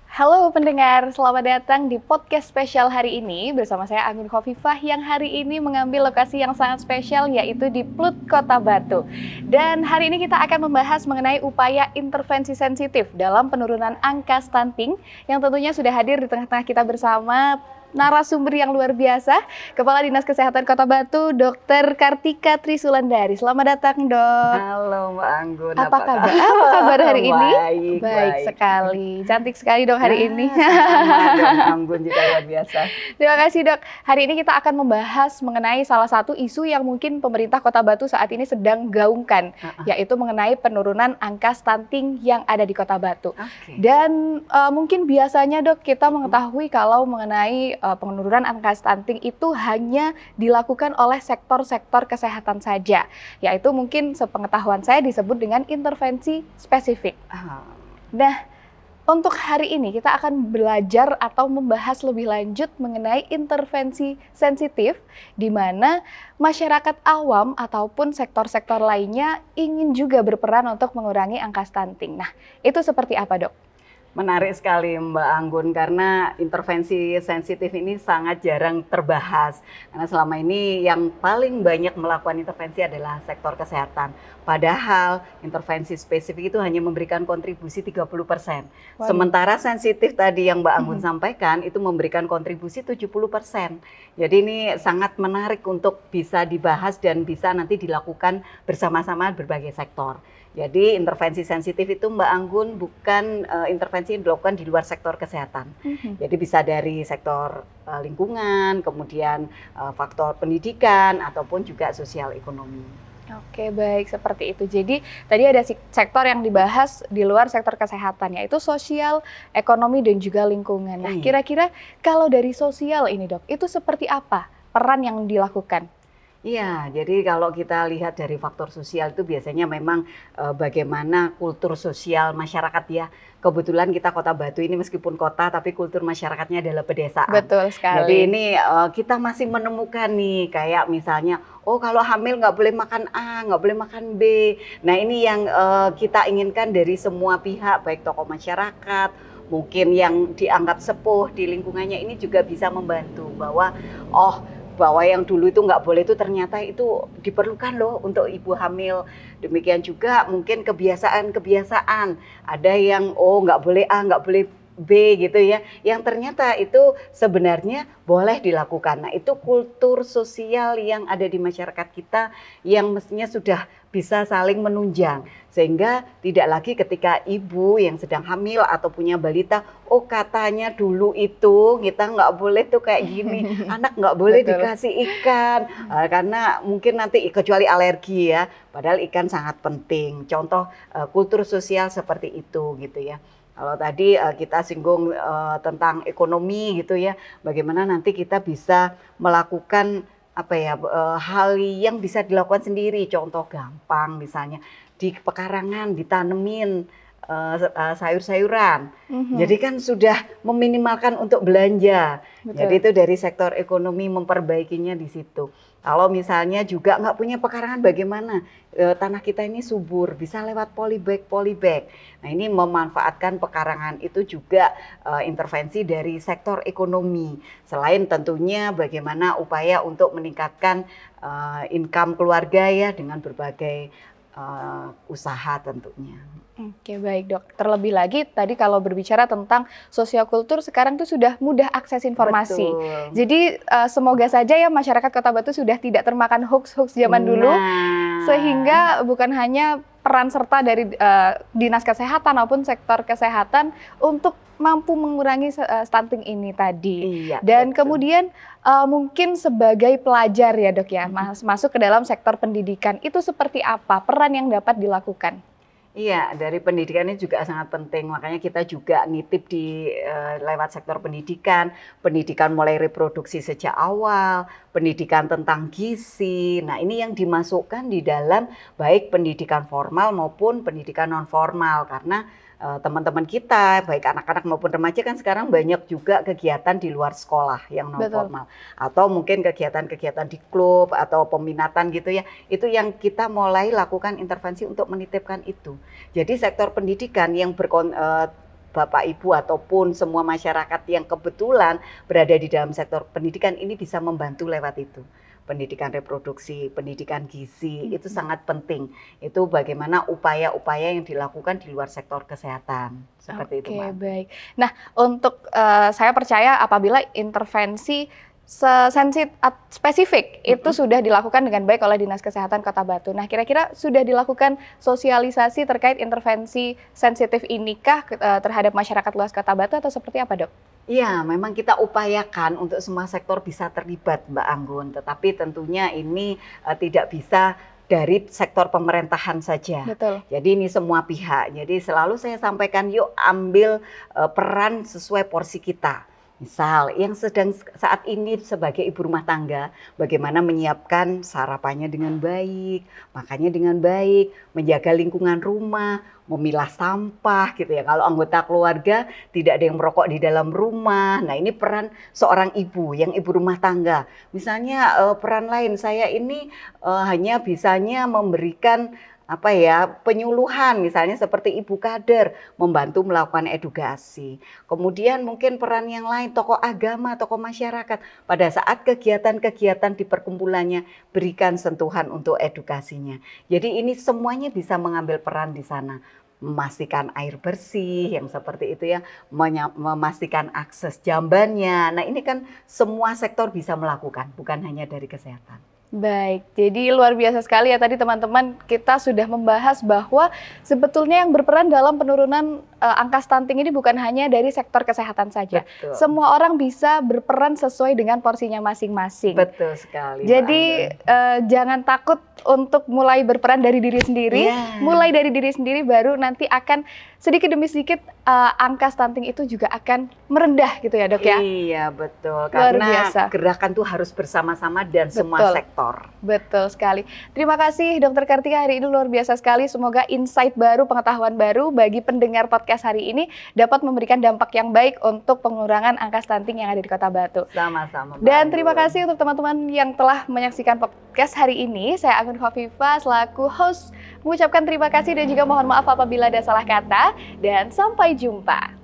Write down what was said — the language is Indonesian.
Halo pendengar, selamat datang di podcast spesial hari ini bersama saya Anggun Khofifah yang hari ini mengambil lokasi yang sangat spesial yaitu di Plut Kota Batu. Dan hari ini kita akan membahas mengenai upaya intervensi sensitif dalam penurunan angka stunting yang tentunya sudah hadir di tengah-tengah kita bersama narasumber yang luar biasa, Kepala Dinas Kesehatan Kota Batu, Dr. Kartika Trisulandari. Selamat datang, Dok. Halo Mbak Anggun, Apa kabar? Apa kabar hari ini? Baik Sekali. Cantik sekali, Dok, hari ini. Sama-sama dong, Anggun juga luar biasa. Terima kasih, Dok. Hari ini kita akan membahas mengenai salah satu isu yang mungkin pemerintah Kota Batu saat ini sedang gaungkan, yaitu mengenai penurunan angka stunting yang ada di Kota Batu. Dan mungkin biasanya, Dok, kita mengetahui kalau mengenai penurunan angka stunting itu hanya dilakukan oleh sektor-sektor kesehatan saja, yaitu mungkin sepengetahuan saya disebut dengan intervensi spesifik. Nah, untuk hari ini kita akan belajar atau membahas lebih lanjut mengenai intervensi sensitif di mana masyarakat awam ataupun sektor-sektor lainnya ingin juga berperan untuk mengurangi angka stunting. Nah, itu seperti apa, Dok? Menarik sekali Mbak Anggun, karena intervensi sensitif ini sangat jarang terbahas. Karena selama ini yang paling banyak melakukan intervensi adalah sektor kesehatan. Padahal intervensi spesifik itu hanya memberikan kontribusi 30%. Sementara sensitif tadi yang Mbak Anggun sampaikan itu memberikan kontribusi 70%. Jadi ini sangat menarik untuk bisa dibahas dan bisa nanti dilakukan bersama-sama berbagai sektor. Jadi intervensi sensitif itu Mbak Anggun bukan intervensi yang dilakukan di luar sektor kesehatan. Jadi bisa dari sektor lingkungan, kemudian faktor pendidikan ataupun juga sosial ekonomi. Oke, baik, seperti itu. Jadi tadi ada sektor yang dibahas di luar sektor kesehatan, yaitu sosial, ekonomi, dan juga lingkungan. Nah, kira-kira kalau dari sosial ini, Dok, itu seperti apa peran yang dilakukan? Iya, jadi kalau kita lihat dari faktor sosial itu biasanya memang bagaimana kultur sosial masyarakat ya. Kebetulan kita Kota Batu ini meskipun kota tapi kultur masyarakatnya adalah pedesaan. Betul sekali. Jadi ini kita masih menemukan nih kayak misalnya, oh kalau hamil nggak boleh makan A, nggak boleh makan B. Nah ini yang kita inginkan dari semua pihak, baik tokoh masyarakat, mungkin yang dianggap sepuh di lingkungannya ini juga bisa membantu bahwa yang dulu itu nggak boleh itu ternyata itu diperlukan loh untuk ibu hamil. Demikian juga mungkin kebiasaan. Ada yang nggak boleh A, nggak boleh B gitu ya. Yang ternyata itu sebenarnya boleh dilakukan. Nah itu kultur sosial yang ada di masyarakat kita yang mestinya sudah bisa saling menunjang. Sehingga tidak lagi ketika ibu yang sedang hamil atau punya balita, oh katanya dulu itu kita nggak boleh tuh kayak gini, anak nggak boleh dikasih ikan, karena mungkin nanti kecuali alergi ya, padahal ikan sangat penting. Contoh kultur sosial seperti itu gitu ya. Kalau tadi kita singgung tentang ekonomi gitu ya, bagaimana nanti kita bisa melakukan hal yang bisa dilakukan sendiri. Contoh gampang misalnya di pekarangan ditanemin sayur-sayuran. Jadi kan sudah meminimalkan untuk belanja. Betul. Jadi itu dari sektor ekonomi memperbaikinya di situ. Kalau misalnya juga nggak punya pekarangan, bagaimana tanah kita ini subur, bisa lewat polybag. Nah ini memanfaatkan pekarangan itu juga intervensi dari sektor ekonomi. Selain tentunya bagaimana upaya untuk meningkatkan income keluarga ya dengan berbagai usaha tentunya. Oke, baik, Dok. Terlebih lagi tadi kalau berbicara tentang sosial kultur sekarang tuh sudah mudah akses informasi. Betul. Jadi semoga saja ya masyarakat Kota Batu sudah tidak termakan hoax-hoax zaman dulu, sehingga bukan hanya peran serta dari dinas kesehatan maupun sektor kesehatan untuk mampu mengurangi stunting ini tadi. Iya, dan betul. Kemudian mungkin sebagai pelajar ya, Dok ya, masuk ke dalam sektor pendidikan, itu seperti apa peran yang dapat dilakukan? Iya, dari pendidikan ini juga sangat penting. Makanya kita juga nitip di lewat sektor pendidikan mulai reproduksi sejak awal, pendidikan tentang gizi. Nah, ini yang dimasukkan di dalam baik pendidikan formal maupun pendidikan non formal, karena teman-teman kita, baik anak-anak maupun remaja kan sekarang banyak juga kegiatan di luar sekolah yang non formal. Atau mungkin kegiatan-kegiatan di klub atau peminatan gitu ya. Itu yang kita mulai lakukan intervensi untuk menitipkan itu. Jadi sektor pendidikan yang Bapak Ibu ataupun semua masyarakat yang kebetulan berada di dalam sektor pendidikan ini bisa membantu lewat itu. Pendidikan reproduksi, pendidikan gizi itu sangat penting. Itu bagaimana upaya-upaya yang dilakukan di luar sektor kesehatan. Seperti itu, Mbak. Oke, baik. Nah, untuk saya percaya apabila intervensi spesifik itu sudah dilakukan dengan baik oleh Dinas Kesehatan Kota Batu. Nah, kira-kira sudah dilakukan sosialisasi terkait intervensi sensitif inikah terhadap masyarakat luas Kota Batu atau seperti apa, Dok? Iya, memang kita upayakan untuk semua sektor bisa terlibat, Mbak Anggun. Tetapi tentunya ini tidak bisa dari sektor pemerintahan saja. Betul. Jadi ini semua pihak. Jadi selalu saya sampaikan, yuk ambil peran sesuai porsi kita. Misal yang sedang saat ini sebagai ibu rumah tangga, bagaimana menyiapkan sarapannya dengan baik, makannya dengan baik, menjaga lingkungan rumah, memilah sampah gitu ya. Kalau anggota keluarga tidak ada yang merokok di dalam rumah. Nah, ini peran seorang ibu yang ibu rumah tangga. Misalnya peran lain, saya ini hanya bisanya memberikan penyuluhan, misalnya seperti ibu kader membantu melakukan edukasi. Kemudian mungkin peran yang lain, tokoh agama, tokoh masyarakat pada saat kegiatan-kegiatan di perkumpulannya berikan sentuhan untuk edukasinya. Jadi ini semuanya bisa mengambil peran di sana. Memastikan air bersih yang seperti itu ya, memastikan akses jambannya. Nah, ini kan semua sektor bisa melakukan, bukan hanya dari kesehatan. Baik, jadi luar biasa sekali ya tadi teman-teman, kita sudah membahas bahwa sebetulnya yang berperan dalam penurunan angka stunting ini bukan hanya dari sektor kesehatan saja. Betul. Semua orang bisa berperan sesuai dengan porsinya masing-masing. Betul sekali. Jadi jangan takut untuk mulai berperan dari diri sendiri, mulai dari diri sendiri baru nanti akan sedikit demi sedikit angka stunting itu juga akan merendah gitu ya, Dok ya? Iya, betul. Luar Karena biasa. gerakan tuh harus bersama-sama dan semua sektor. Betul sekali. Terima kasih Dokter Kartika, hari ini luar biasa sekali. Semoga insight baru, pengetahuan baru bagi pendengar podcast hari ini dapat memberikan dampak yang baik untuk pengurangan angka stunting yang ada di Kota Batu. Sama-sama. Dan terima kasih untuk teman-teman yang telah menyaksikan podcast hari ini. Saya Anggun Khofifah selaku host mengucapkan terima kasih dan juga mohon maaf apabila ada salah kata. Dan sampai jumpa.